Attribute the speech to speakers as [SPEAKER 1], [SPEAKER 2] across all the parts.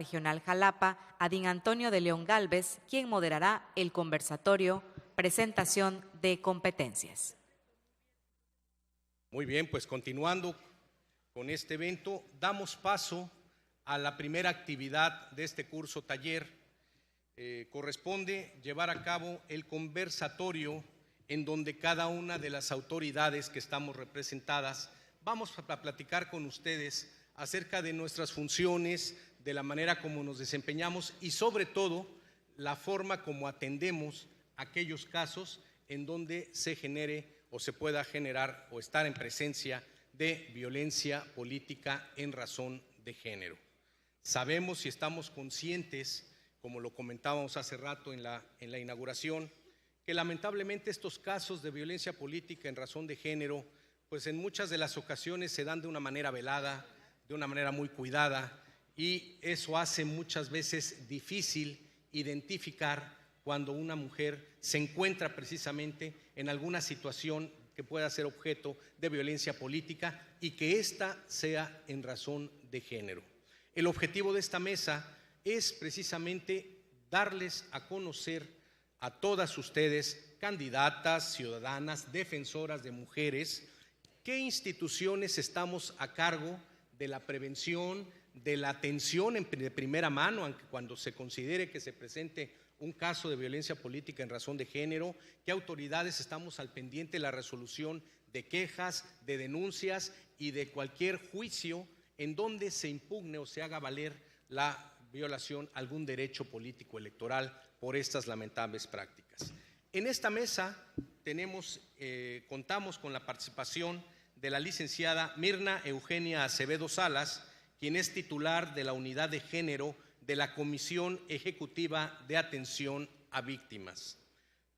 [SPEAKER 1] Regional Jalapa, Adín Antonio de León Gálvez, quien moderará el conversatorio Presentación de Competencias.
[SPEAKER 2] Muy bien, pues continuando con este evento, damos paso a la primera actividad de este curso taller. Corresponde llevar a cabo el conversatorio en donde cada una de las autoridades que estamos representadas vamos a platicar con ustedes acerca de nuestras funciones, de la manera como nos desempeñamos y sobre todo la forma como atendemos aquellos casos en donde se genere o se pueda generar o estar en presencia de violencia política en razón de género. Sabemos y estamos conscientes, como lo comentábamos hace rato en la inauguración, que lamentablemente estos casos de violencia política en razón de género, pues en muchas de las ocasiones se dan de una manera velada, de una manera muy cuidada, y eso hace muchas veces difícil identificar cuando una mujer se encuentra precisamente en alguna situación que pueda ser objeto de violencia política y que ésta sea en razón de género. El objetivo de esta mesa es precisamente darles a conocer a todas ustedes, candidatas, ciudadanas, defensoras de mujeres, qué instituciones estamos a cargo de la prevención, de la atención de primera mano, aunque cuando se considere que se presente un caso de violencia política en razón de género, qué autoridades estamos al pendiente de la resolución de quejas, de denuncias y de cualquier juicio en donde se impugne o se haga valer la violación a algún derecho político electoral por estas lamentables prácticas. En esta mesa contamos con la participación de la licenciada Mirna Eugenia Acevedo Salas, quien es titular de la Unidad de Género de la Comisión Ejecutiva de Atención a Víctimas.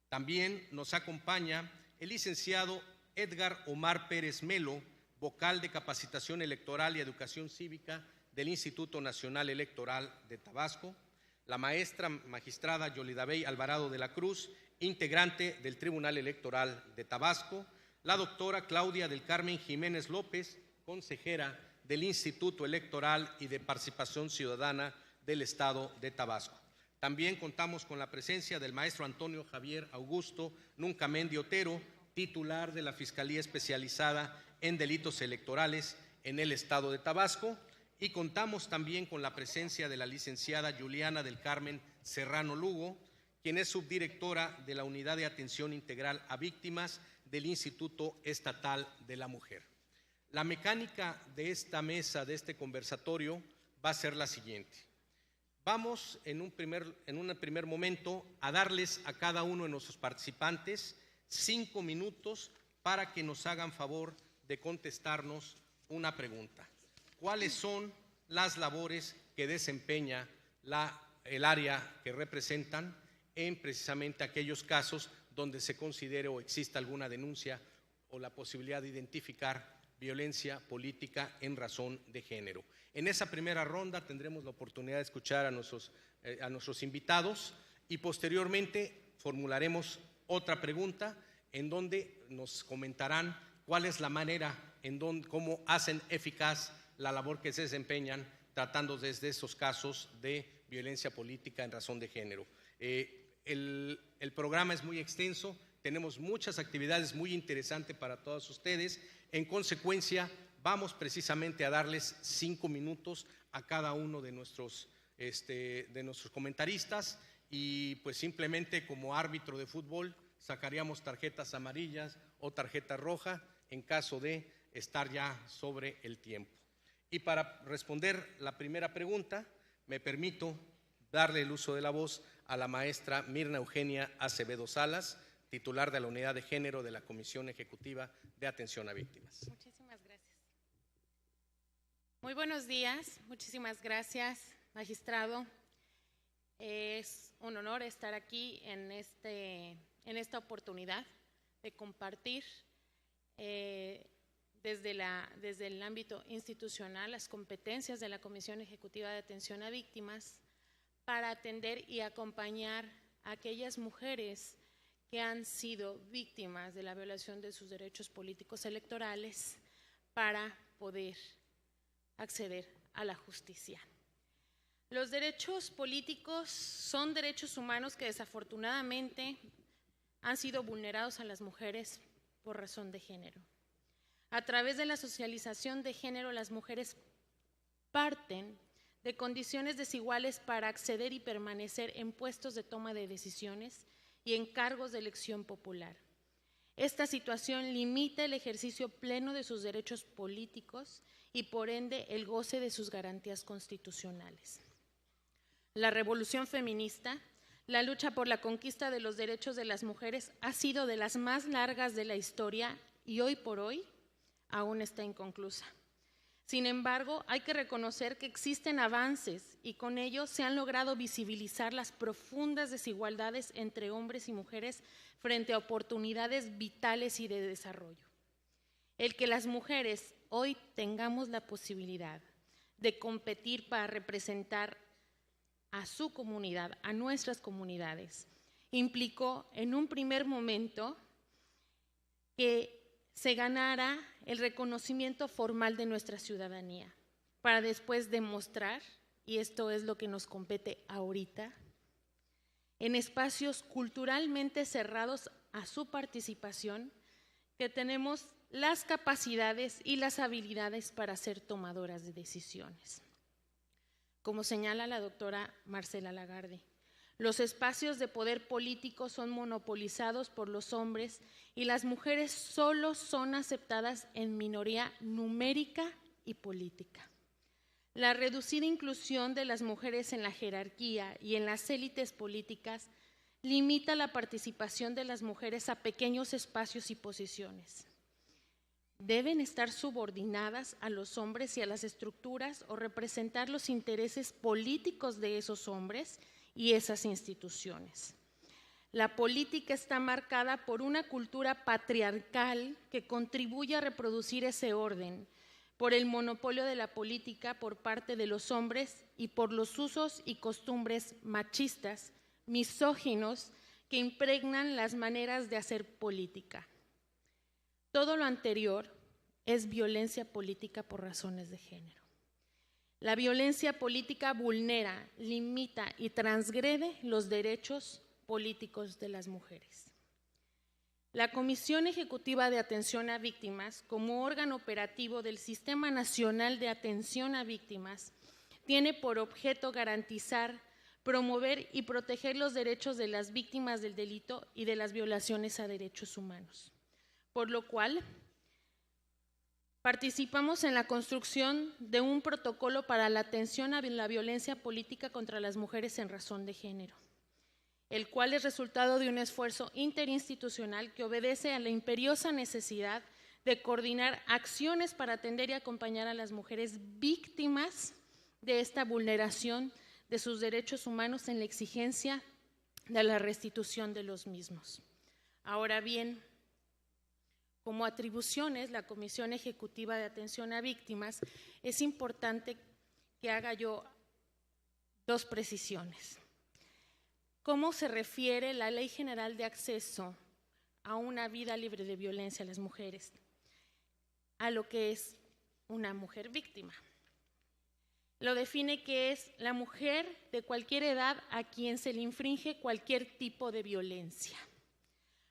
[SPEAKER 2] También nos acompaña el licenciado Edgar Omar Pérez Melo, vocal de Capacitación Electoral y Educación Cívica del Instituto Nacional Electoral de Tabasco, la maestra magistrada Yolidabey Alvarado de la Cruz, integrante del Tribunal Electoral de Tabasco, la doctora Claudia del Carmen Jiménez López, consejera del Instituto Electoral y de Participación Ciudadana del Estado de Tabasco. También contamos con la presencia del maestro Antonio Javier Augusto Nuncamendi Otero, titular de la Fiscalía Especializada en Delitos Electorales en el Estado de Tabasco, y contamos también con la presencia de la licenciada Juliana del Carmen Serrano Lugo, quien es subdirectora de la Unidad de Atención Integral a Víctimas del Instituto Estatal de la Mujer. La mecánica de esta mesa, de este conversatorio, va a ser la siguiente. Vamos en un primer momento a darles a cada uno de nuestros participantes 5 minutos para que nos hagan favor de contestarnos una pregunta. ¿Cuáles son las labores que desempeña el área que representan en precisamente aquellos casos donde se considere o exista alguna denuncia o la posibilidad de identificar violencia política en razón de género? En esa primera ronda tendremos la oportunidad de escuchar a nuestros invitados y posteriormente formularemos otra pregunta en donde nos comentarán cuál es la manera cómo hacen eficaz la labor que se desempeñan tratando desde estos casos de violencia política en razón de género. El programa es muy extenso, tenemos muchas actividades muy interesantes para todos ustedes. En consecuencia, vamos precisamente a darles 5 minutos a cada uno de nuestros comentaristas y pues simplemente como árbitro de fútbol sacaríamos tarjetas amarillas o tarjeta roja en caso de estar ya sobre el tiempo. Y para responder la primera pregunta, me permito darle el uso de la voz a la maestra Mirna Eugenia Acevedo Salas, titular de la Unidad de Género de la Comisión Ejecutiva de Atención a Víctimas.
[SPEAKER 3] Muchísimas gracias. Muy buenos días, muchísimas gracias, magistrado. Es un honor estar aquí en esta oportunidad de compartir desde el ámbito institucional las competencias de la Comisión Ejecutiva de Atención a Víctimas para atender y acompañar a aquellas mujeres que han sido víctimas de la violación de sus derechos políticos electorales para poder acceder a la justicia. Los derechos políticos son derechos humanos que desafortunadamente han sido vulnerados a las mujeres por razón de género. A través de la socialización de género, las mujeres parten de condiciones desiguales para acceder y permanecer en puestos de toma de decisiones y en cargos de elección popular. Esta situación limita el ejercicio pleno de sus derechos políticos y por ende el goce de sus garantías constitucionales. La revolución feminista, la lucha por la conquista de los derechos de las mujeres ha sido de las más largas de la historia y hoy por hoy aún está inconclusa. Sin embargo, hay que reconocer que existen avances y con ello se han logrado visibilizar las profundas desigualdades entre hombres y mujeres frente a oportunidades vitales y de desarrollo. El que las mujeres hoy tengamos la posibilidad de competir para representar a su comunidad, a nuestras comunidades, implicó en un primer momento que se ganara el reconocimiento formal de nuestra ciudadanía, para después demostrar, y esto es lo que nos compete ahorita, en espacios culturalmente cerrados a su participación, que tenemos las capacidades y las habilidades para ser tomadoras de decisiones. Como señala la doctora Marcela Lagarde, los espacios de poder político son monopolizados por los hombres y las mujeres solo son aceptadas en minoría numérica y política. La reducida inclusión de las mujeres en la jerarquía y en las élites políticas limita la participación de las mujeres a pequeños espacios y posiciones. Deben estar subordinadas a los hombres y a las estructuras o representar los intereses políticos de esos hombres y esas instituciones. La política está marcada por una cultura patriarcal que contribuye a reproducir ese orden, por el monopolio de la política por parte de los hombres y por los usos y costumbres machistas, misóginos, que impregnan las maneras de hacer política. Todo lo anterior es violencia política por razones de género. La violencia política vulnera, limita y transgrede los derechos políticos de las mujeres. La Comisión Ejecutiva de Atención a Víctimas, como órgano operativo del Sistema Nacional de Atención a Víctimas, tiene por objeto garantizar, promover y proteger los derechos de las víctimas del delito y de las violaciones a derechos humanos, por lo cual participamos en la construcción de un protocolo para la atención a la violencia política contra las mujeres en razón de género, el cual es resultado de un esfuerzo interinstitucional que obedece a la imperiosa necesidad de coordinar acciones para atender y acompañar a las mujeres víctimas de esta vulneración de sus derechos humanos en la exigencia de la restitución de los mismos. Ahora bien, como atribuciones, la Comisión Ejecutiva de Atención a Víctimas, es importante que haga yo dos precisiones. ¿Cómo se refiere la Ley General de Acceso a una vida libre de violencia a las mujeres? A lo que es una mujer víctima. Lo define que es la mujer de cualquier edad a quien se le infringe cualquier tipo de violencia.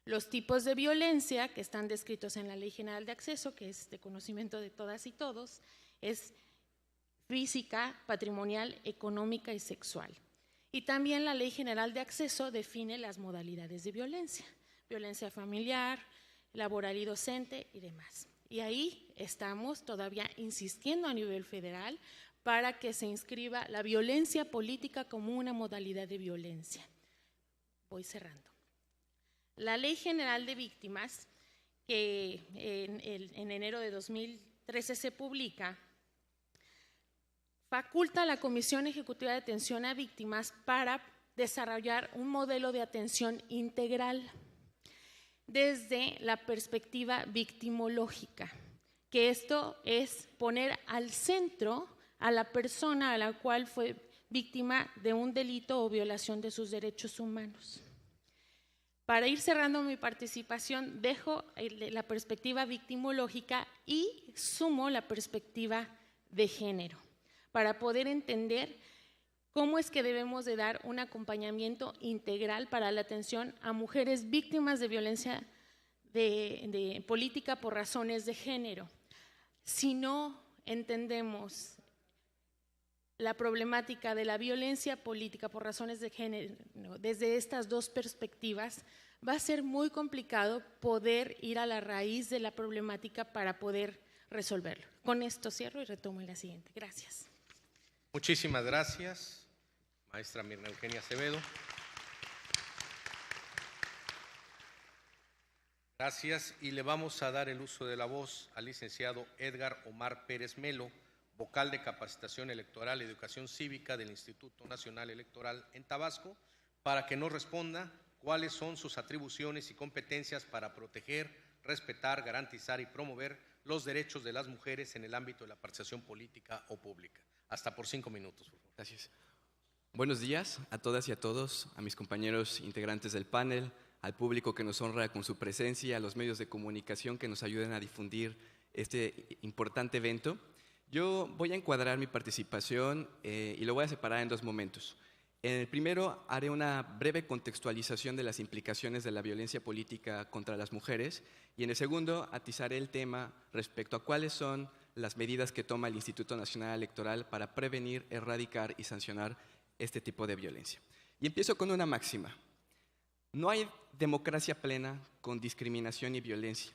[SPEAKER 3] Los tipos de violencia que están descritos en la Ley General de Acceso, que es de conocimiento de todas y todos, es física, patrimonial, económica y sexual. Y también la Ley General de Acceso define las modalidades de violencia, violencia familiar, laboral y docente y demás. Y ahí estamos todavía insistiendo a nivel federal para que se inscriba la violencia política como una modalidad de violencia. Voy cerrando. La Ley General de Víctimas, que en enero de 2013 se publica, faculta a la Comisión Ejecutiva de Atención a Víctimas para desarrollar un modelo de atención integral desde la perspectiva victimológica, que esto es poner al centro a la persona a la cual fue víctima de un delito o violación de sus derechos humanos. Para ir cerrando mi participación, dejo la perspectiva victimológica y sumo la perspectiva de género, para poder entender cómo es que debemos de dar un acompañamiento integral para la atención a mujeres víctimas de violencia de política por razones de género. Si no entendemos la problemática de la violencia política por razones de género desde estas dos perspectivas, va a ser muy complicado poder ir a la raíz de la problemática para poder resolverlo. Con esto cierro y retomo en la siguiente. Gracias.
[SPEAKER 2] Muchísimas gracias, maestra Mirna Eugenia Acevedo. Gracias, y le vamos a dar el uso de la voz al licenciado Edgar Omar Pérez Melo, vocal de Capacitación Electoral y Educación Cívica del Instituto Nacional Electoral en Tabasco, para que nos responda cuáles son sus atribuciones y competencias para proteger, respetar, garantizar y promover los derechos de las mujeres en el ámbito de la participación política o pública. Hasta por 5 minutos, por favor.
[SPEAKER 4] Gracias. Buenos días a todas y a todos, a mis compañeros integrantes del panel, al público que nos honra con su presencia, a los medios de comunicación que nos ayuden a difundir este importante evento. Yo voy a encuadrar mi participación y lo voy a separar en 2 momentos. En el primero haré una breve contextualización de las implicaciones de la violencia política contra las mujeres y en el segundo atizaré el tema respecto a cuáles son las medidas que toma el Instituto Nacional Electoral para prevenir, erradicar y sancionar este tipo de violencia. Y empiezo con una máxima. No hay democracia plena con discriminación y violencia.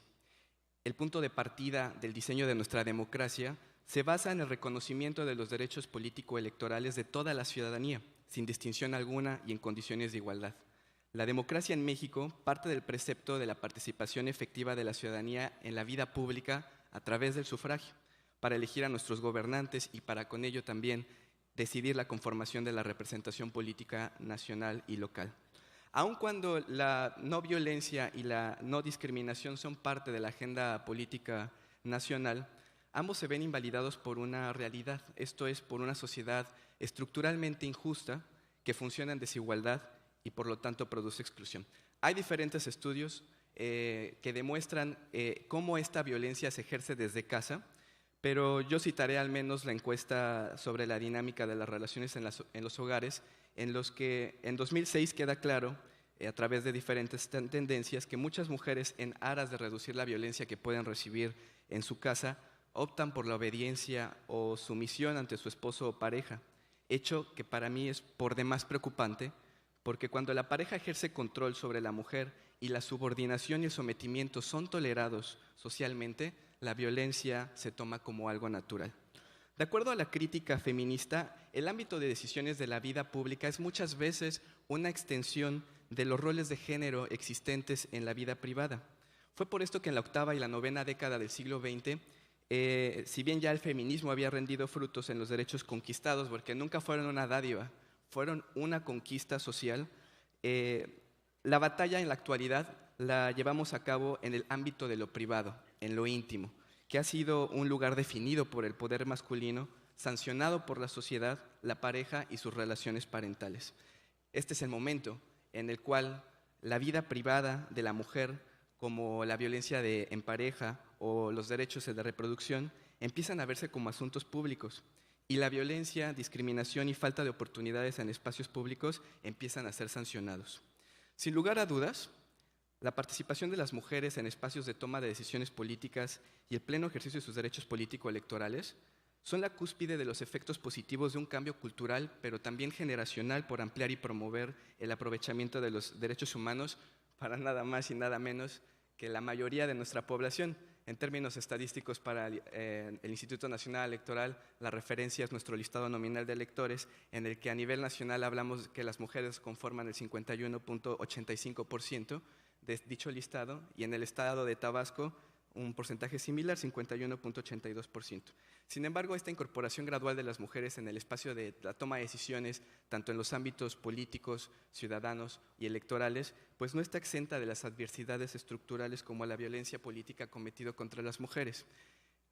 [SPEAKER 4] El punto de partida del diseño de nuestra democracia se basa en el reconocimiento de los derechos político-electorales de toda la ciudadanía, sin distinción alguna y en condiciones de igualdad. La democracia en México parte del precepto de la participación efectiva de la ciudadanía en la vida pública a través del sufragio, para elegir a nuestros gobernantes y para con ello también decidir la conformación de la representación política nacional y local. Aun cuando la no violencia y la no discriminación son parte de la agenda política nacional, ambos se ven invalidados por una realidad, esto es, por una sociedad estructuralmente injusta que funciona en desigualdad y por lo tanto produce exclusión. Hay diferentes estudios que demuestran cómo esta violencia se ejerce desde casa, pero yo citaré al menos la encuesta sobre la dinámica de las relaciones en los hogares, en los que en 2006 queda claro, a través de diferentes tendencias, que muchas mujeres, en aras de reducir la violencia que pueden recibir en su casa, optan por la obediencia o sumisión ante su esposo o pareja, hecho que para mí es por demás preocupante, porque cuando la pareja ejerce control sobre la mujer y la subordinación y el sometimiento son tolerados socialmente, la violencia se toma como algo natural. De acuerdo a la crítica feminista, el ámbito de decisiones de la vida pública es muchas veces una extensión de los roles de género existentes en la vida privada. Fue por esto que en la 8ª y la 9ª década del siglo XX, si bien ya el feminismo había rendido frutos en los derechos conquistados, porque nunca fueron una dádiva, fueron una conquista social, la batalla en la actualidad la llevamos a cabo en el ámbito de lo privado, en lo íntimo, que ha sido un lugar definido por el poder masculino, sancionado por la sociedad, la pareja y sus relaciones parentales. Este es el momento en el cual la vida privada de la mujer, como la violencia en pareja o los derechos de reproducción, empiezan a verse como asuntos públicos y la violencia, discriminación y falta de oportunidades en espacios públicos empiezan a ser sancionados. Sin lugar a dudas, la participación de las mujeres en espacios de toma de decisiones políticas y el pleno ejercicio de sus derechos político-electorales son la cúspide de los efectos positivos de un cambio cultural, pero también generacional por ampliar y promover el aprovechamiento de los derechos humanos para nada más y nada menos que la mayoría de nuestra población. En términos estadísticos para el Instituto Nacional Electoral, la referencia es nuestro listado nominal de electores, en el que a nivel nacional hablamos que las mujeres conforman el 51.85% de dicho listado, y en el estado de Tabasco un porcentaje similar, 51.82%. Sin embargo, esta incorporación gradual de las mujeres en el espacio de la toma de decisiones, tanto en los ámbitos políticos, ciudadanos y electorales, pues no está exenta de las adversidades estructurales como la violencia política cometida contra las mujeres.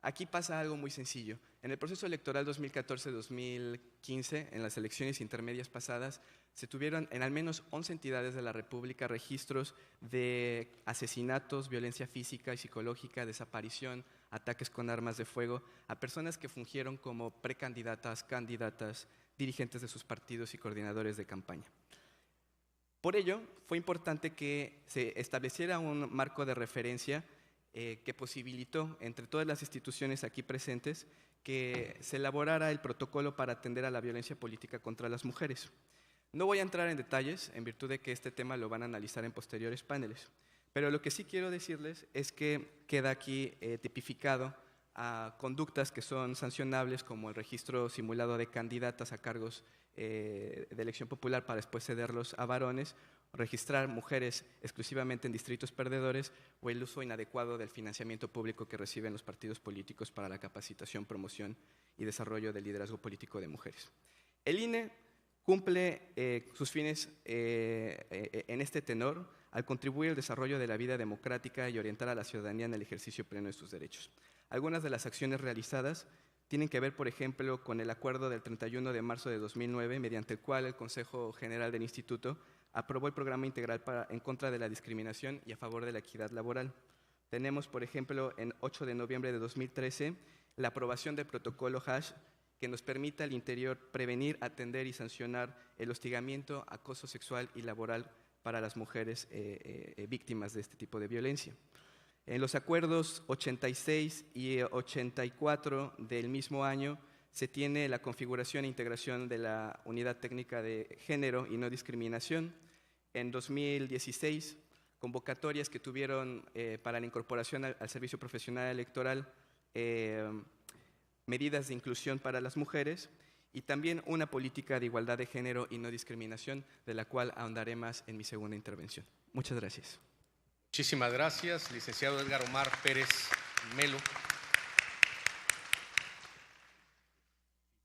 [SPEAKER 4] Aquí pasa algo muy sencillo. En el proceso electoral 2014-2015, en las elecciones intermedias pasadas, se tuvieron en al menos 11 entidades de la República registros de asesinatos, violencia física y psicológica, desaparición, ataques con armas de fuego a personas que fungieron como precandidatas, candidatas dirigentes de sus partidos y coordinadores de campaña. Por ello, fue importante que se estableciera un marco de referencia que posibilitó entre todas las instituciones aquí presentes que se elaborara el protocolo para atender a la violencia política contra las mujeres. No voy a entrar en detalles, en virtud de que este tema lo van a analizar en posteriores paneles, pero lo que sí quiero decirles es que queda aquí tipificado a conductas que son sancionables, como el registro simulado de candidatas a cargos de elección popular para después cederlos a varones, registrar mujeres exclusivamente en distritos perdedores o el uso inadecuado del financiamiento público que reciben los partidos políticos para la capacitación, promoción y desarrollo del liderazgo político de mujeres. El INE cumple sus fines en este tenor al contribuir al desarrollo de la vida democrática y orientar a la ciudadanía en el ejercicio pleno de sus derechos. Algunas de las acciones realizadas tienen que ver, por ejemplo, con el acuerdo del 31 de marzo de 2009, mediante el cual el Consejo General del Instituto aprobó el programa integral en contra de la discriminación y a favor de la equidad laboral. Tenemos, por ejemplo, en 8 de noviembre de 2013, la aprobación del protocolo HASH, que nos permite al interior prevenir, atender y sancionar el hostigamiento, acoso sexual y laboral para las mujeres víctimas de este tipo de violencia. En los acuerdos 86 y 84 del mismo año se tiene la configuración e integración de la Unidad Técnica de Género y No Discriminación. En 2016, convocatorias que tuvieron para la incorporación al servicio profesional electoral, medidas de inclusión para las mujeres y también una política de igualdad de género y no discriminación, de la cual ahondaré más en mi segunda intervención. Muchas gracias.
[SPEAKER 2] Muchísimas gracias, licenciado Edgar Omar Pérez Melo.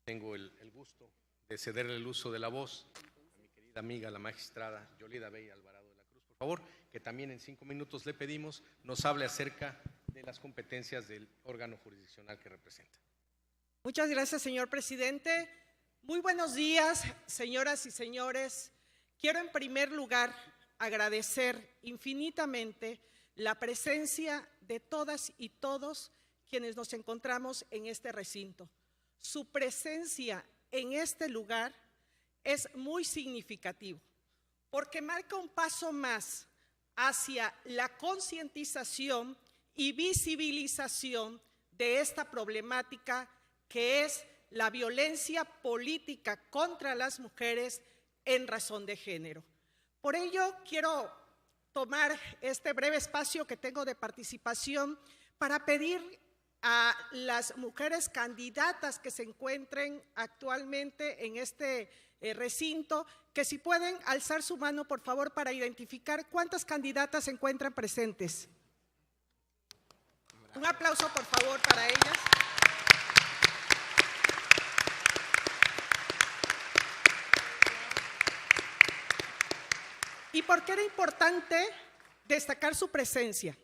[SPEAKER 2] Tengo el gusto de cederle el uso de la voz a mi querida amiga, la magistrada Yolida Bey Alvarado de la Cruz. Por favor, que también en 5 minutos le pedimos nos hable acerca de las competencias del órgano jurisdiccional que representa.
[SPEAKER 5] Muchas gracias, señor presidente. Muy buenos días, señoras y señores. Quiero en primer lugar agradecer infinitamente la presencia de todas y todos quienes nos encontramos en este recinto. Su presencia en este lugar es muy significativo porque marca un paso más hacia la concientización y visibilización de esta problemática que es la violencia política contra las mujeres en razón de género. Por ello, quiero tomar este breve espacio que tengo de participación para pedir a las mujeres candidatas que se encuentren actualmente en este recinto, que si pueden alzar su mano, por favor, para identificar cuántas candidatas se encuentran presentes. Un aplauso, por favor, para ellas. ¿Y por qué era importante destacar su presencia?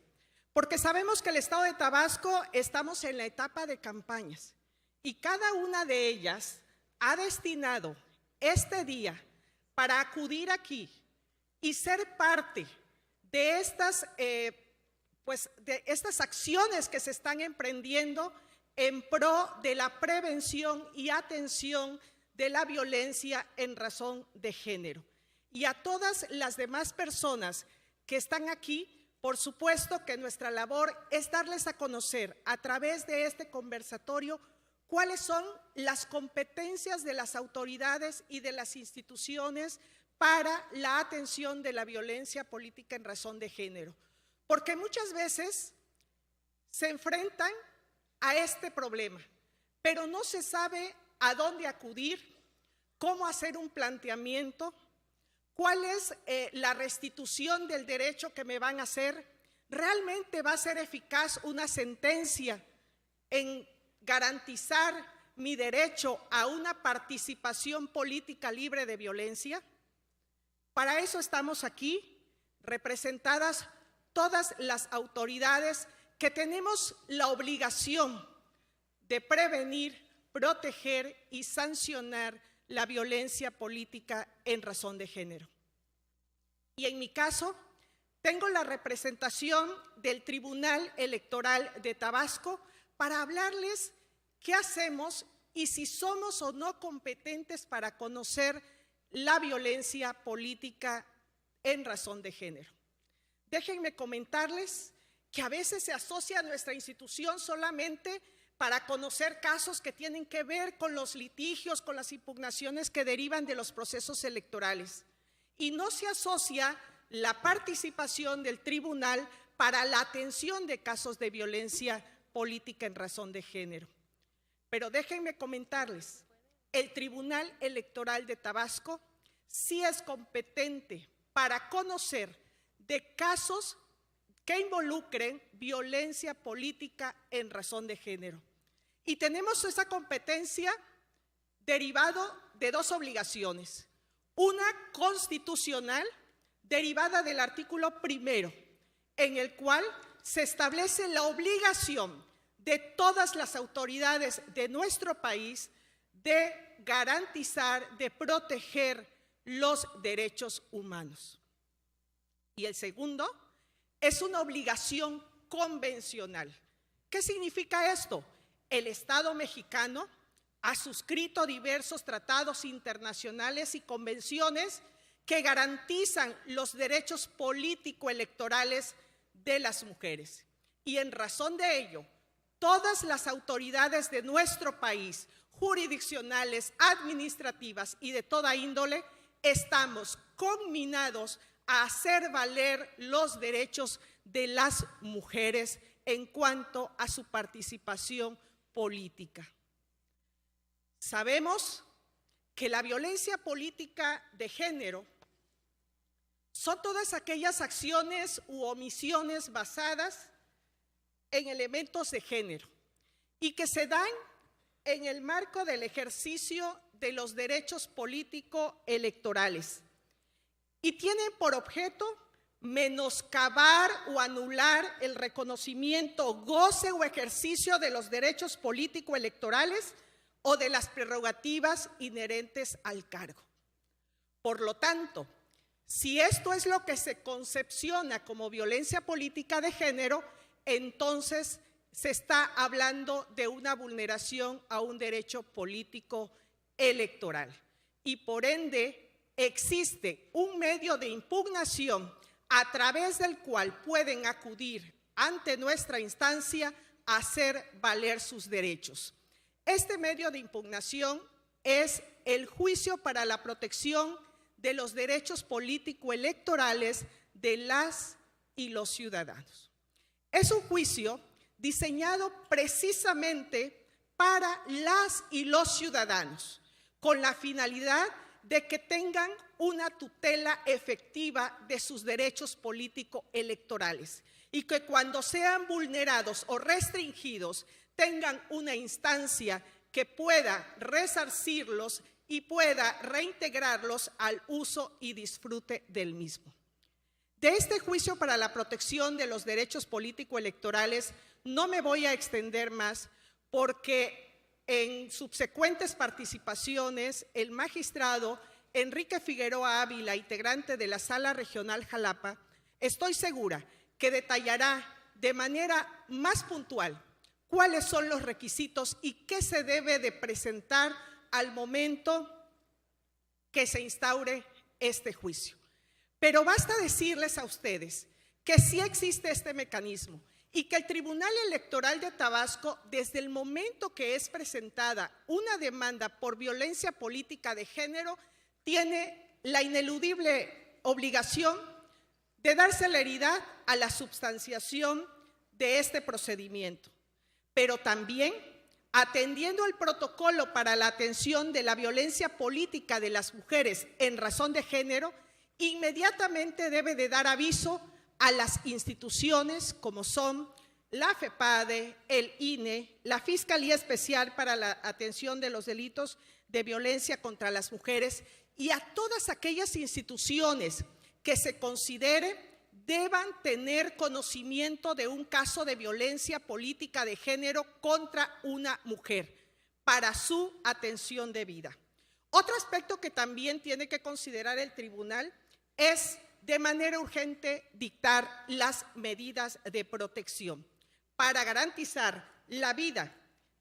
[SPEAKER 5] Porque sabemos que el Estado de Tabasco estamos en la etapa de campañas y cada una de ellas ha destinado este día para acudir aquí y ser parte de estas, de estas acciones que se están emprendiendo en pro de la prevención y atención de la violencia en razón de género. Y a todas las demás personas que están aquí, por supuesto que nuestra labor es darles a conocer a través de este conversatorio cuáles son las competencias de las autoridades y de las instituciones para la atención de la violencia política en razón de género. Porque muchas veces se enfrentan a este problema, pero no se sabe a dónde acudir, cómo hacer un planteamiento, cuál es la restitución del derecho que me van a hacer. ¿Realmente va a ser eficaz una sentencia en garantizar mi derecho a una participación política libre de violencia? Para eso estamos aquí, representadas todas las autoridades que tenemos la obligación de prevenir, proteger y sancionar la violencia política en razón de género. Y en mi caso, tengo la representación del Tribunal Electoral de Tabasco para hablarles qué hacemos y si somos o no competentes para conocer la violencia política en razón de género. Déjenme comentarles que a veces se asocia a nuestra institución solamente para conocer casos que tienen que ver con los litigios, con las impugnaciones que derivan de los procesos electorales. Y no se asocia la participación del tribunal para la atención de casos de violencia política en razón de género. Pero déjenme comentarles, el Tribunal Electoral de Tabasco sí es competente para conocer de casos que involucren violencia política en razón de género. Y tenemos esa competencia derivado de dos obligaciones. Una constitucional, derivada del artículo 1, en el cual se establece la obligación de todas las autoridades de nuestro país de garantizar, de proteger los derechos humanos. Y el segundo es una obligación convencional. ¿Qué significa esto? El Estado mexicano ha suscrito diversos tratados internacionales y convenciones que garantizan los derechos político-electorales de las mujeres. Y en razón de ello, todas las autoridades de nuestro país, jurisdiccionales, administrativas y de toda índole, estamos conminados a hacer valer los derechos de las mujeres en cuanto a su participación política. Sabemos que la violencia política de género son todas aquellas acciones u omisiones basadas en elementos de género y que se dan en el marco del ejercicio de los derechos político-electorales y tienen por objeto menoscabar o anular el reconocimiento, goce o ejercicio de los derechos político-electorales o de las prerrogativas inherentes al cargo. Por lo tanto, si esto es lo que se concepciona como violencia política de género, entonces se está hablando de una vulneración a un derecho político electoral. Y por ende, existe un medio de impugnación a través del cual pueden acudir ante nuestra instancia a hacer valer sus derechos. Este medio de impugnación es el juicio para la protección de los derechos político-electorales de las y los ciudadanos. Es un juicio diseñado precisamente para las y los ciudadanos, con la finalidad de que tengan una tutela efectiva de sus derechos político-electorales y que cuando sean vulnerados o restringidos tengan una instancia que pueda resarcirlos y pueda reintegrarlos al uso y disfrute del mismo. De este juicio para la protección de los derechos político-electorales no me voy a extender más porque en subsecuentes participaciones el magistrado Enrique Figueroa Ávila, integrante de la Sala Regional Jalapa, estoy segura que detallará de manera más puntual cuáles son los requisitos y qué se debe de presentar al momento que se instaure este juicio. Pero basta decirles a ustedes que sí existe este mecanismo y que el Tribunal Electoral de Tabasco, desde el momento que es presentada una demanda por violencia política de género, tiene la ineludible obligación de dar celeridad a la substanciación de este procedimiento, pero también atendiendo al protocolo para la atención de la violencia política de las mujeres en razón de género, inmediatamente debe de dar aviso a las instituciones como son la FEPADE, el INE, la Fiscalía Especial para la Atención de los Delitos de Violencia contra las Mujeres y a todas aquellas instituciones que se considere deban tener conocimiento de un caso de violencia política de género contra una mujer para su atención debida. Otro aspecto que también tiene que considerar el tribunal es de manera urgente dictar las medidas de protección para garantizar la vida,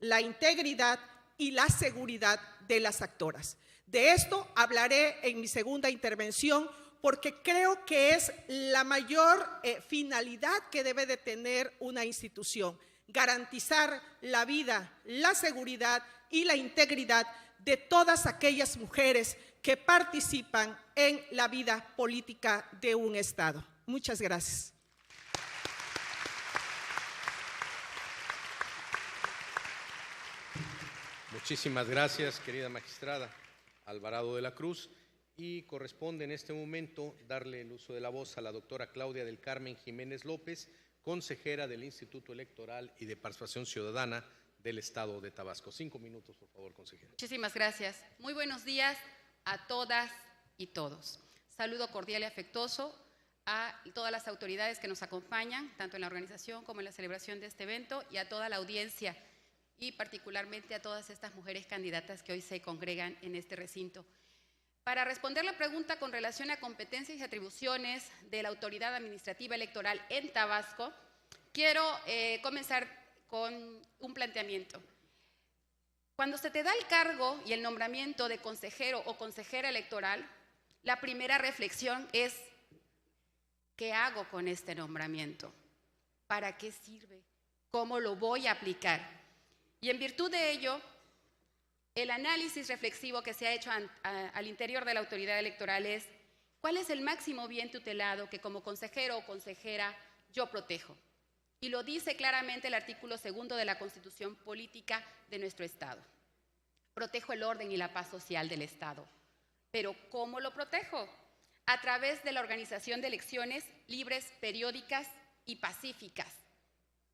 [SPEAKER 5] la integridad y la seguridad de las actoras. De esto hablaré en mi segunda intervención, porque creo que es la mayor finalidad que debe de tener una institución: garantizar la vida, la seguridad y la integridad de todas aquellas mujeres que participan en la vida política de un Estado. Muchas gracias.
[SPEAKER 2] Muchísimas gracias, querida magistrada Alvarado de la Cruz. Y corresponde en este momento darle el uso de la voz a la doctora Claudia del Carmen Jiménez López, consejera del Instituto Electoral y de Participación Ciudadana del Estado de Tabasco. 5 minutos, por favor, consejera.
[SPEAKER 6] Muchísimas gracias. Muy buenos días a todas y todos. Saludo cordial y afectuoso a todas las autoridades que nos acompañan, tanto en la organización como en la celebración de este evento, y a toda la audiencia, y particularmente a todas estas mujeres candidatas que hoy se congregan en este recinto. Para responder la pregunta con relación a competencias y atribuciones de la Autoridad Administrativa Electoral en Tabasco, quiero comenzar con un planteamiento. Cuando se te da el cargo y el nombramiento de consejero o consejera electoral, la primera reflexión es: ¿qué hago con este nombramiento? ¿Para qué sirve? ¿Cómo lo voy a aplicar? Y en virtud de ello, el análisis reflexivo que se ha hecho al interior de la autoridad electoral es: ¿cuál es el máximo bien tutelado que como consejero o consejera yo protejo? Y lo dice claramente el artículo 2 de la Constitución Política de nuestro Estado. Protejo el orden y la paz social del Estado. ¿Pero cómo lo protejo? A través de la organización de elecciones libres, periódicas y pacíficas,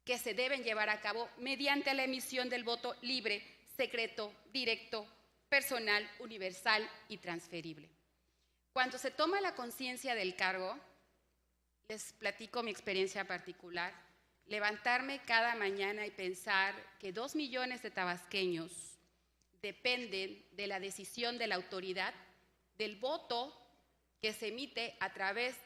[SPEAKER 6] que se deben llevar a cabo mediante la emisión del voto libre, secreto, directo, personal, universal y transferible. Cuando se toma la conciencia del cargo, les platico mi experiencia particular: levantarme cada mañana y pensar que 2 millones de tabasqueños dependen de la decisión de la autoridad, del voto que se emite a través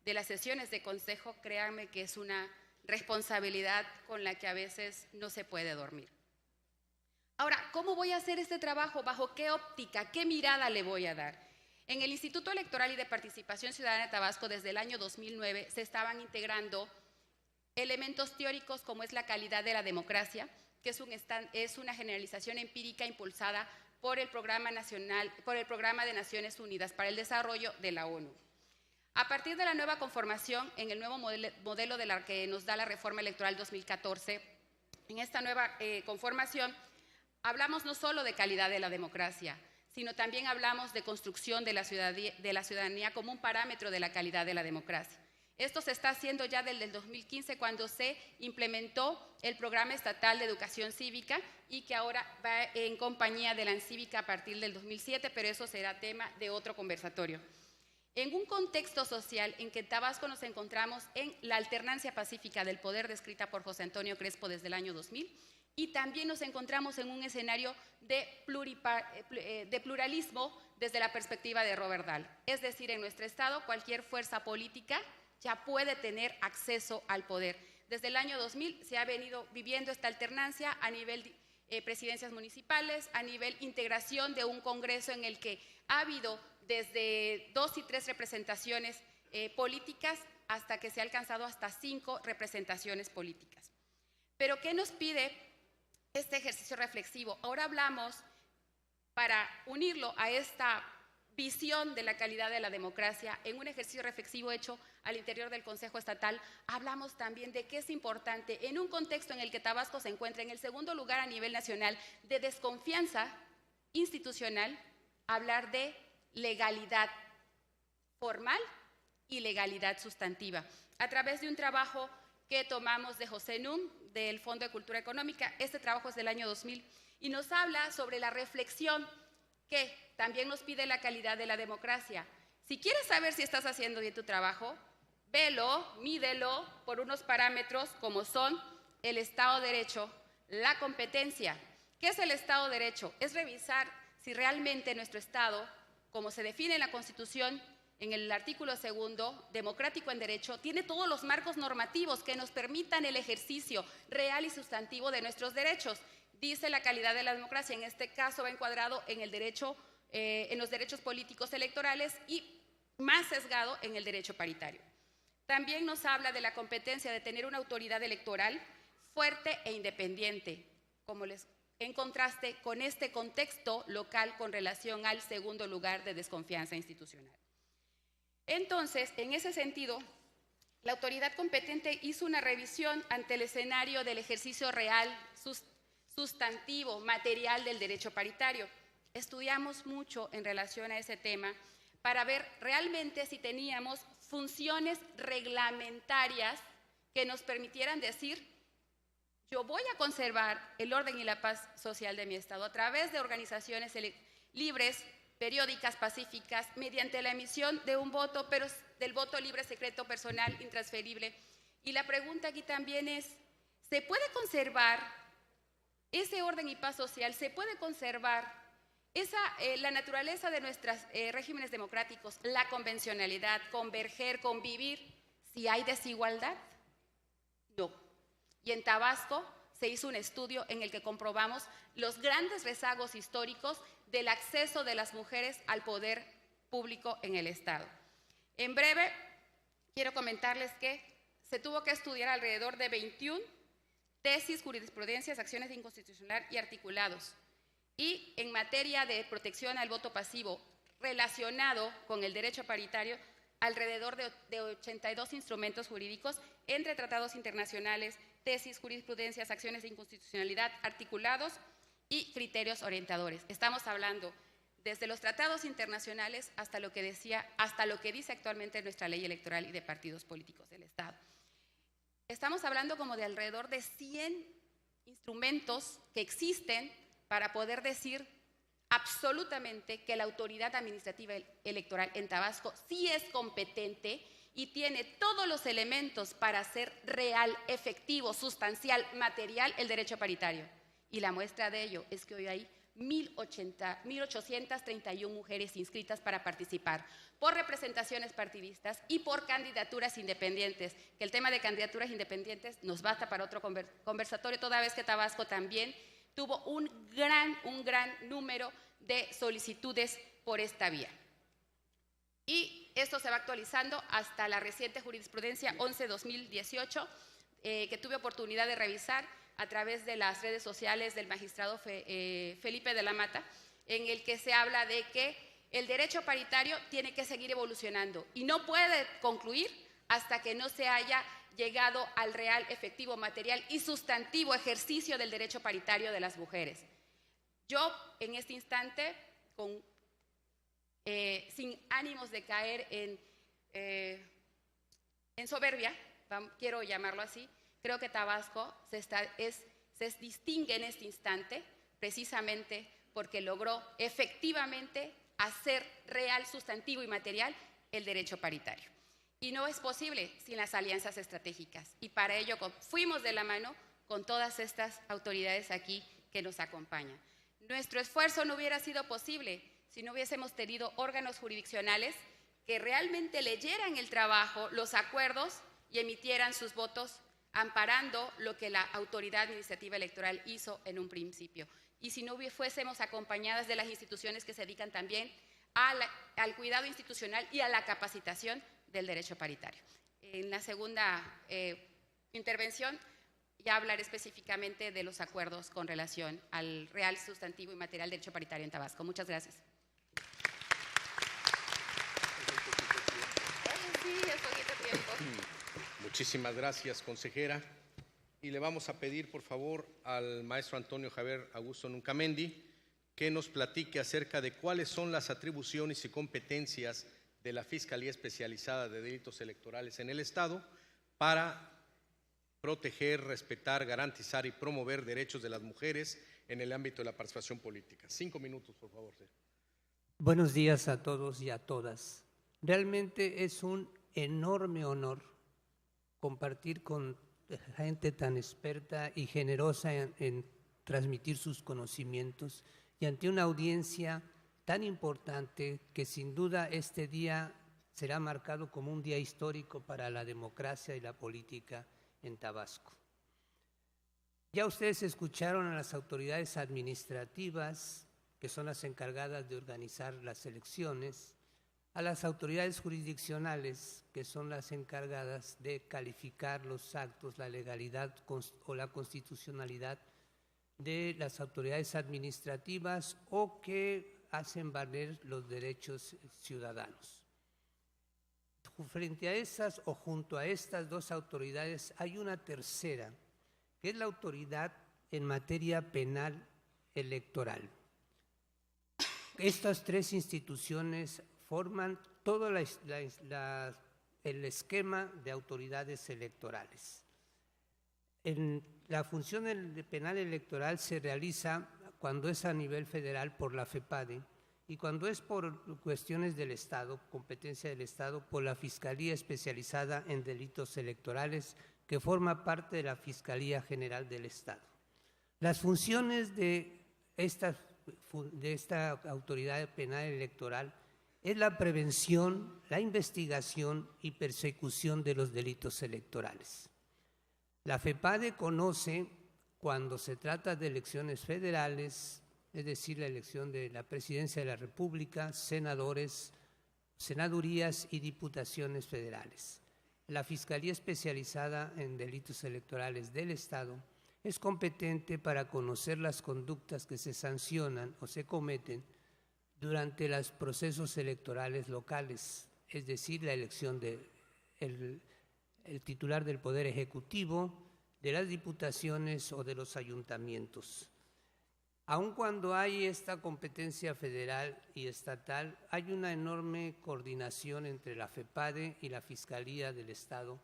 [SPEAKER 6] de las sesiones de consejo, créanme que es una responsabilidad con la que a veces no se puede dormir. Ahora, ¿cómo voy a hacer este trabajo? ¿Bajo qué óptica? ¿Qué mirada le voy a dar? En el Instituto Electoral y de Participación Ciudadana de Tabasco, desde el año 2009, se estaban integrando elementos teóricos como es la calidad de la democracia, que es una generalización empírica impulsada por el Programa de Naciones Unidas para el Desarrollo de la ONU. A partir de la nueva conformación, en el nuevo modelo de la que nos da la reforma electoral 2014, en esta nueva conformación, hablamos no solo de calidad de la democracia, sino también hablamos de construcción de la ciudadanía como un parámetro de la calidad de la democracia. Esto se está haciendo ya desde el 2015, cuando se implementó el Programa Estatal de Educación Cívica, y que ahora va en compañía de la ANCívica a partir del 2007, pero eso será tema de otro conversatorio. En un contexto social en que en Tabasco nos encontramos en la alternancia pacífica del poder descrita por José Antonio Crespo desde el año 2000, y también nos encontramos en un escenario de pluralismo desde la perspectiva de Robert Dahl. Es decir, en nuestro estado cualquier fuerza política ya puede tener acceso al poder. Desde el año 2000 se ha venido viviendo esta alternancia a nivel presidencias municipales, a nivel integración de un congreso en el que ha habido desde 2 y 3 representaciones políticas hasta que se ha alcanzado hasta 5 representaciones políticas. Pero ¿qué nos pide este ejercicio reflexivo? Ahora hablamos, para unirlo a esta visión de la calidad de la democracia, en un ejercicio reflexivo hecho al interior del Consejo Estatal, hablamos también de que es importante, en un contexto en el que Tabasco se encuentra en el segundo lugar a nivel nacional de desconfianza institucional, hablar de legalidad formal y legalidad sustantiva. A través de un trabajo que tomamos de José Nun, del Fondo de Cultura Económica, este trabajo es del año 2000, y nos habla sobre la reflexión que también nos pide la calidad de la democracia. Si quieres saber si estás haciendo bien tu trabajo, velo, mídelo por unos parámetros como son el Estado de Derecho, la competencia. ¿Qué es el Estado de Derecho? Es revisar si realmente nuestro Estado, como se define en la Constitución, en el artículo 2, democrático en derecho, tiene todos los marcos normativos que nos permitan el ejercicio real y sustantivo de nuestros derechos. dice la calidad de la democracia. En este caso va encuadrado en el derecho, en los derechos políticos electorales y más sesgado en el derecho paritario. También nos habla de la competencia de tener una autoridad electoral fuerte e independiente, en contraste con este contexto local con relación al segundo lugar de desconfianza institucional. Entonces, en ese sentido, la autoridad competente hizo una revisión ante el escenario del ejercicio real, sustantivo, material del derecho paritario. Estudiamos mucho en relación a ese tema para ver realmente si teníamos funciones reglamentarias que nos permitieran decir: yo voy a conservar el orden y la paz social de mi Estado a través de organizaciones libres, periódicas, pacíficas, mediante la emisión de un voto, pero del voto libre, secreto, personal, intransferible. Y la pregunta aquí también es, ¿se puede conservar ese orden y paz social? ¿Se puede conservar la naturaleza de nuestros regímenes democráticos, la convencionalidad, converger, convivir, si hay desigualdad? No. Y en Tabasco se hizo un estudio en el que comprobamos los grandes rezagos históricos del acceso de las mujeres al poder público en el Estado. En breve, quiero comentarles que se tuvo que estudiar alrededor de 21 tesis, jurisprudencias, acciones de inconstitucionalidad y articulados. Y en materia de protección al voto pasivo relacionado con el derecho paritario, alrededor de 82 instrumentos jurídicos entre tratados internacionales, tesis, jurisprudencias, acciones de inconstitucionalidad, articulados y criterios orientadores. Estamos hablando desde los tratados internacionales hasta lo que dice actualmente nuestra ley electoral y de partidos políticos del Estado. Estamos hablando como de alrededor de 100 instrumentos que existen para poder decir absolutamente que la autoridad administrativa electoral en Tabasco sí es competente y tiene todos los elementos para hacer real, efectivo, sustancial, material el derecho paritario. Y la muestra de ello es que hoy hay 1.831 mujeres inscritas para participar por representaciones partidistas y por candidaturas independientes, que el tema de candidaturas independientes nos basta para otro conversatorio, toda vez que Tabasco también tuvo un gran número de solicitudes por esta vía. Y esto se va actualizando hasta la reciente jurisprudencia 11-2018, que tuve oportunidad de revisar a través de las redes sociales del magistrado Felipe de la Mata, en el que se habla de que el derecho paritario tiene que seguir evolucionando y no puede concluir hasta que no se haya llegado al real, efectivo, material y sustantivo ejercicio del derecho paritario de las mujeres. Yo, en este instante, sin ánimos de caer en soberbia, quiero llamarlo así, creo que Tabasco se distingue en este instante precisamente porque logró efectivamente hacer real, sustantivo y material el derecho paritario. Y no es posible sin las alianzas estratégicas. Y para ello fuimos de la mano con todas estas autoridades aquí que nos acompañan. Nuestro esfuerzo no hubiera sido posible si no hubiésemos tenido órganos jurisdiccionales que realmente leyeran el trabajo, los acuerdos y emitieran sus votos amparando lo que la autoridad administrativa electoral hizo en un principio. Y si no fuésemos acompañadas de las instituciones que se dedican también al cuidado institucional y a la capacitación del derecho paritario. En la segunda intervención ya hablaré específicamente de los acuerdos con relación al real, sustantivo y material derecho paritario en Tabasco. Muchas gracias. Sí, es poquito tiempo.
[SPEAKER 2] Muchísimas gracias, consejera. Y le vamos a pedir, por favor, al maestro Antonio Javier Augusto Nuncamendi que nos platique acerca de cuáles son las atribuciones y competencias de la Fiscalía Especializada de Delitos Electorales en el Estado para proteger, respetar, garantizar y promover derechos de las mujeres en el ámbito de la participación política. 5 minutos, por favor.
[SPEAKER 7] Buenos días a todos y a todas. Realmente es un enorme honor compartir con gente tan experta y generosa en transmitir sus conocimientos y ante una audiencia tan importante que sin duda este día será marcado como un día histórico para la democracia y la política en Tabasco. Ya ustedes escucharon a las autoridades administrativas, que son las encargadas de organizar las elecciones, a las autoridades jurisdiccionales, que son las encargadas de calificar los actos, la legalidad o la constitucionalidad de las autoridades administrativas o que hacen valer los derechos ciudadanos. Frente a esas o junto a estas dos autoridades hay una tercera, que es la autoridad en materia penal electoral. Estas tres instituciones forman todo el esquema de autoridades electorales. La función penal electoral se realiza cuando es a nivel federal por la FEPADE y cuando es por cuestiones del Estado, competencia del Estado, por la Fiscalía Especializada en Delitos Electorales, que forma parte de la Fiscalía General del Estado. Las funciones de esta autoridad penal electoral es la prevención, la investigación y persecución de los delitos electorales. La FEPADE conoce cuando se trata de elecciones federales, es decir, la elección de la Presidencia de la República, senadores, senadurías y diputaciones federales. La Fiscalía Especializada en Delitos Electorales del Estado es competente para conocer las conductas que se sancionan o se cometen durante los procesos electorales locales, es decir, la elección del titular del Poder Ejecutivo, de las diputaciones o de los ayuntamientos. Aun cuando hay esta competencia federal y estatal, hay una enorme coordinación entre la FEPADE y la Fiscalía del Estado,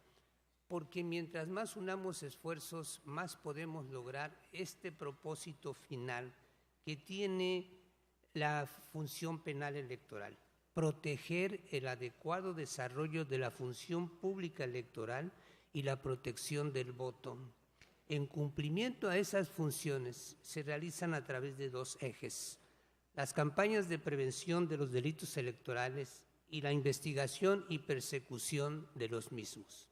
[SPEAKER 7] porque mientras más unamos esfuerzos, más podemos lograr este propósito final que tiene la función penal electoral: proteger el adecuado desarrollo de la función pública electoral y la protección del voto. En cumplimiento a esas funciones se realizan a través de dos ejes: las campañas de prevención de los delitos electorales y la investigación y persecución de los mismos.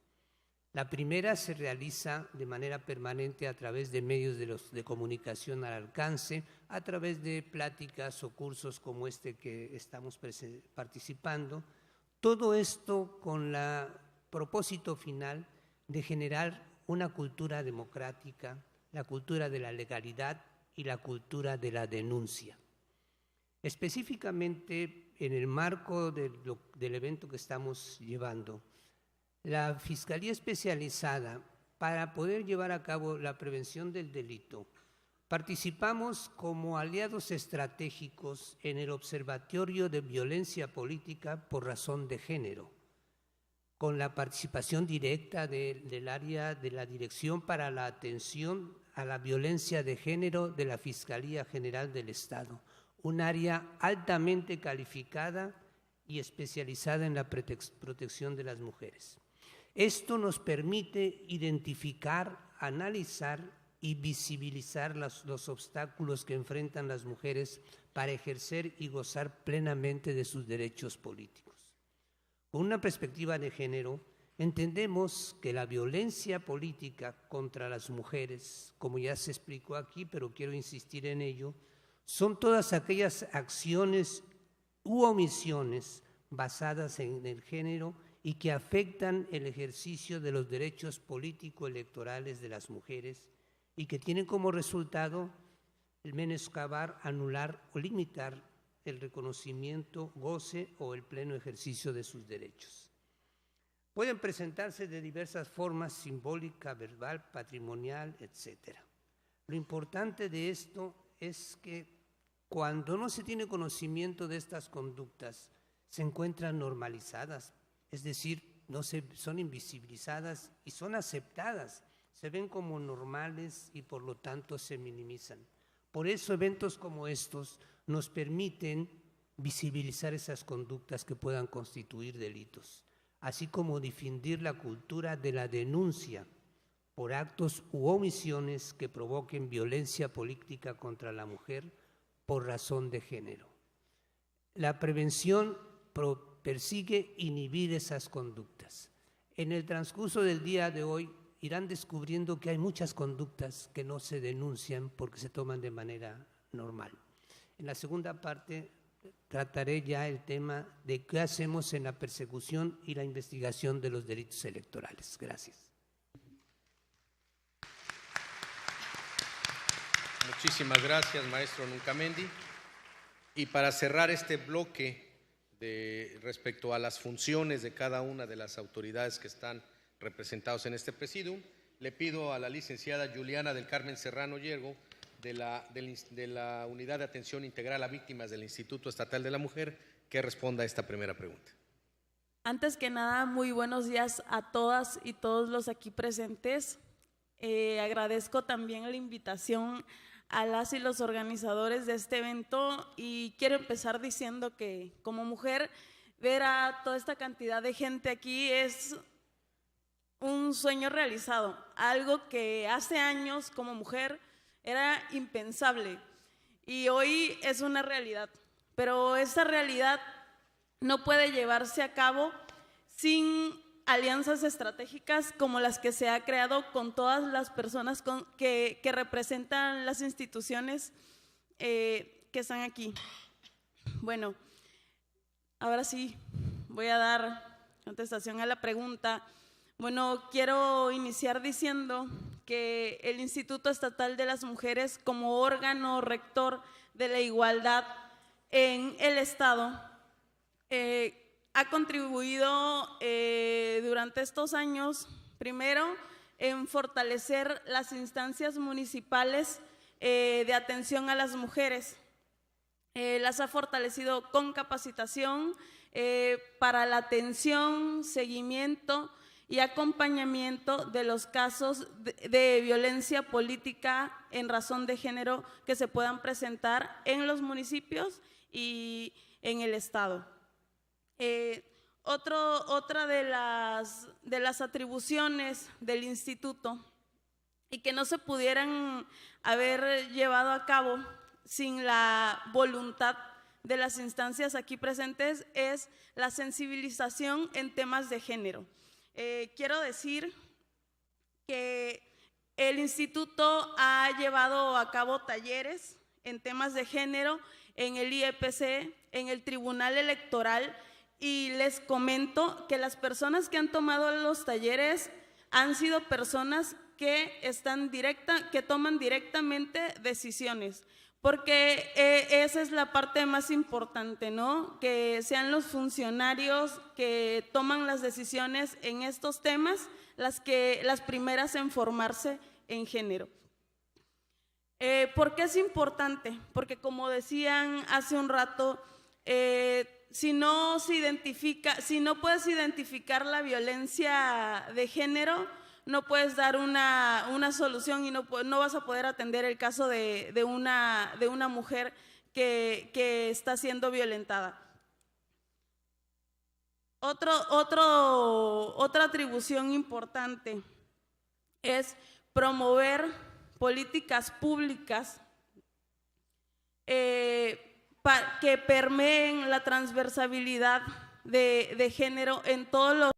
[SPEAKER 7] La primera se realiza de manera permanente a través de medios de comunicación al alcance, a través de pláticas o cursos como este que estamos participando. Todo esto con el propósito final de generar una cultura democrática, la cultura de la legalidad y la cultura de la denuncia. Específicamente en el marco del evento que estamos llevando, la Fiscalía Especializada, para poder llevar a cabo la prevención del delito, participamos como aliados estratégicos en el Observatorio de Violencia Política por Razón de Género, con la participación directa del área de la Dirección para la Atención a la Violencia de Género de la Fiscalía General del Estado, un área altamente calificada y especializada en la protección de las mujeres. Esto nos permite identificar, analizar y visibilizar los obstáculos que enfrentan las mujeres para ejercer y gozar plenamente de sus derechos políticos. Con una perspectiva de género, entendemos que la violencia política contra las mujeres, como ya se explicó aquí, pero quiero insistir en ello, son todas aquellas acciones u omisiones basadas en el género y que afectan el ejercicio de los derechos político-electorales de las mujeres y que tienen como resultado el menoscabar, anular o limitar el reconocimiento, goce o el pleno ejercicio de sus derechos. Pueden presentarse de diversas formas: simbólica, verbal, patrimonial, etc. Lo importante de esto es que cuando no se tiene conocimiento de estas conductas, se encuentran normalizadas, es decir, son invisibilizadas y son aceptadas, se ven como normales y por lo tanto se minimizan. Por eso eventos como estos nos permiten visibilizar esas conductas que puedan constituir delitos, así como difundir la cultura de la denuncia por actos u omisiones que provoquen violencia política contra la mujer por razón de género. La prevención persigue inhibir esas conductas. En el transcurso del día de hoy irán descubriendo que hay muchas conductas que no se denuncian porque se toman de manera normal. En la segunda parte trataré ya el tema de qué hacemos en la persecución y la investigación de los delitos electorales. Gracias.
[SPEAKER 2] Muchísimas gracias, maestro Nuncamendi. Y para cerrar este bloque respecto a las funciones de cada una de las autoridades que están representados en este presidium, le pido a la licenciada Juliana del Carmen Serrano Yergo, de la Unidad de Atención Integral a Víctimas del Instituto Estatal de la Mujer, que responda a esta primera pregunta.
[SPEAKER 8] Antes que nada, muy buenos días a todas y todos los aquí presentes. Agradezco también la invitación a las y los organizadores de este evento y quiero empezar diciendo que como mujer ver a toda esta cantidad de gente aquí es un sueño realizado, algo que hace años como mujer era impensable y hoy es una realidad, pero esa realidad no puede llevarse a cabo sin alianzas estratégicas como las que se ha creado con todas las personas que representan las instituciones que están aquí. Bueno, ahora sí voy a dar contestación a la pregunta. Bueno, quiero iniciar diciendo que el Instituto Estatal de las Mujeres, como órgano rector de la igualdad en el Estado, ha contribuido durante estos años, primero, en fortalecer las instancias municipales de atención a las mujeres. Las ha fortalecido con capacitación para la atención, seguimiento y acompañamiento de los casos de violencia política en razón de género que se puedan presentar en los municipios y en el Estado. Otra de las atribuciones del instituto y que no se pudieran haber llevado a cabo sin la voluntad de las instancias aquí presentes es la sensibilización en temas de género. Quiero decir que el instituto ha llevado a cabo talleres en temas de género en el IEPC, en el Tribunal Electoral, y les comento que las personas que han tomado los talleres han sido personas que toman directamente decisiones, porque esa es la parte más importante, ¿no? Que sean los funcionarios que toman las decisiones en estos temas las primeras en formarse en género. ¿Por qué es importante? Porque como decían hace un rato, si no puedes identificar la violencia de género, no puedes dar una solución y no vas a poder atender el caso de una mujer que está siendo violentada. Otra atribución importante es promover políticas públicas que permeen la transversalidad de género en todos los